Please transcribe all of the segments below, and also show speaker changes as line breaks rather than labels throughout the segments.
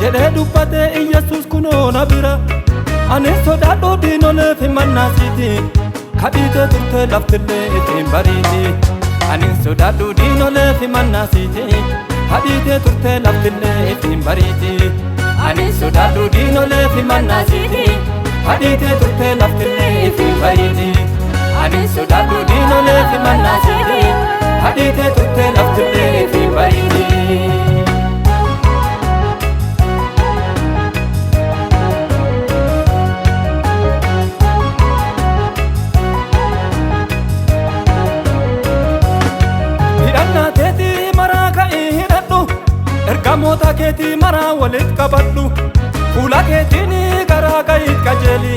jedhee dubbate Iyesuus kunoo na bira. Ani sodaadhu diinolee fi mannaasiiti kadhiite turte laftillee ittiin bariiti. Ani sodaadhu diinolee fi mannaasiiti kadhiite turte laftillee ittiin bariiti. Ani sodaadhu diinolee fi mannaasiiti kadhiite turte laftillee ittiin bariiti. Ani sodaadhu diinolee fi mannaasiiti kadhiite turte laftillee ittiin bariiti. Ergamoota keetii maraa walitti qabadhu fuula keetiin garaa ga'it qajeeli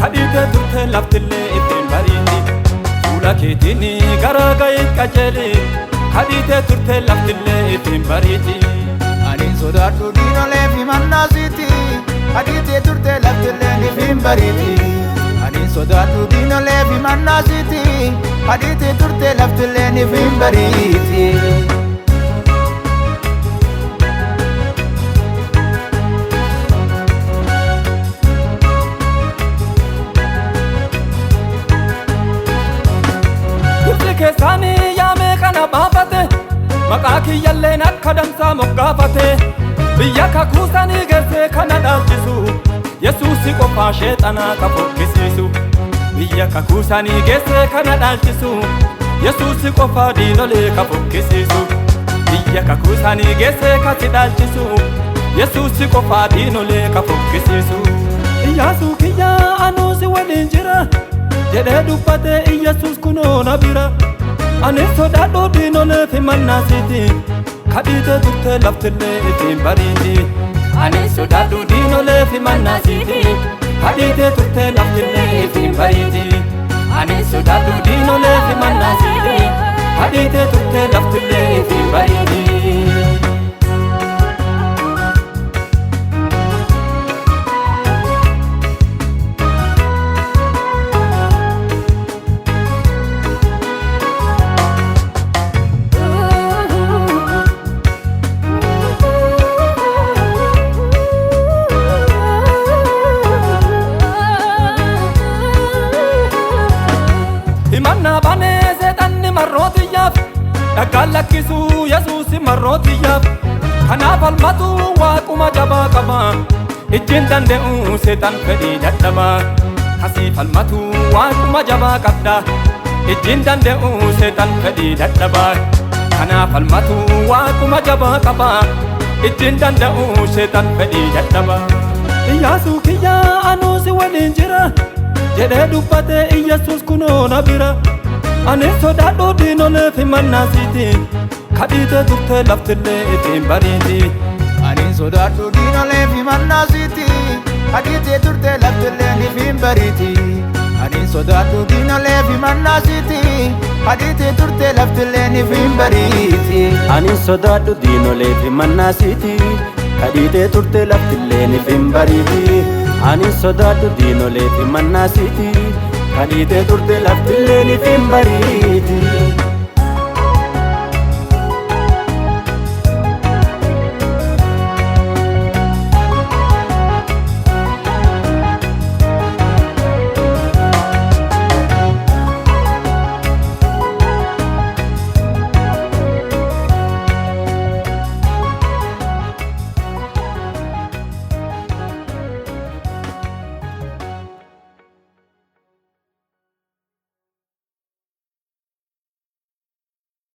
kadhiite turte laftillee ittiin bariiti. Fuula keetiin garaa ga'it qajeeli kadhiite turte laftillee ittiin bariiti.
Ani sodaadhu diinolee fi mannaasiiti kadhiite turte laftillee ittiin bariiti. Ani sodaadhu diinolee fi mannaasiiti kadhiite turte laftillee ittiin bariiti.
Keessaanii yaamee kana baafate maqaa kiyyalleen akka damsaa moggaafate. Biyya kakuusanii geessee kana dhaalchisu Yesuusi qofaa sheexanaa ka fokkisiisu. Biyya kakuusanii geessee kana dhaalchisu Yesuusi qofaa diinolee ka fokkisiisu. Biyya kakuusanii geessee kasi dhaalchisu Yesuusi qofaa diinolee ka fokkisiisu. Iyyaasuu kiyyaa anuusi waliin jira jedhee dubbate Iyesuus kunoo na bira. Ani sodaadhu diinolee fi mannaasiiti kadhiite turte laftillee ittiin bariiti. Ani sodaadhu diinolee fi mannaasiiti kadhiite turte laftillee ittiin bariiti. Ani sodaadhu diinolee fi mannaasiiti kadhiite turte laftillee ittiin bariiti. Himanna banee seexanni marrootiyaaf dhaggaan lakkisuu Yesuusi marrootiyaaf. Kanaaf falmatu waaquma jabaa qaba ijjiin danda'u seexan fedhii dadhaba. Kasii falmatu waaquma jabaa qabda ijjiin danda'u seexan fedhii dadhaba. Kanaaf falmatu waaquma jabaa qaba ijjiin danda'u seexan fedhii dadhaba. Iyyaasuu kiyyaa anuusi waliin jira jedhee dubbate Iyesuus kunoo na bira. Ani sodaadhu diinolee fi mannaasiiti kadhiite turte laftillee ittiin bariiti.
Ani sodaadhu diinolee fi mannaasiiti kadhiite turte laftillee ittiin bariiti. Ani sodaadhu diinolee fi mannaasiiti kadhiite turte laftillee ittiin bariiti.
Ani sodaadhu diinolee fi mannaasiiti kadhiite turte laftillee ittiin bariiti. Ani sodaadhu diinolee fi mannaasiiti kadhiite turte laftillee ittiin bariiti.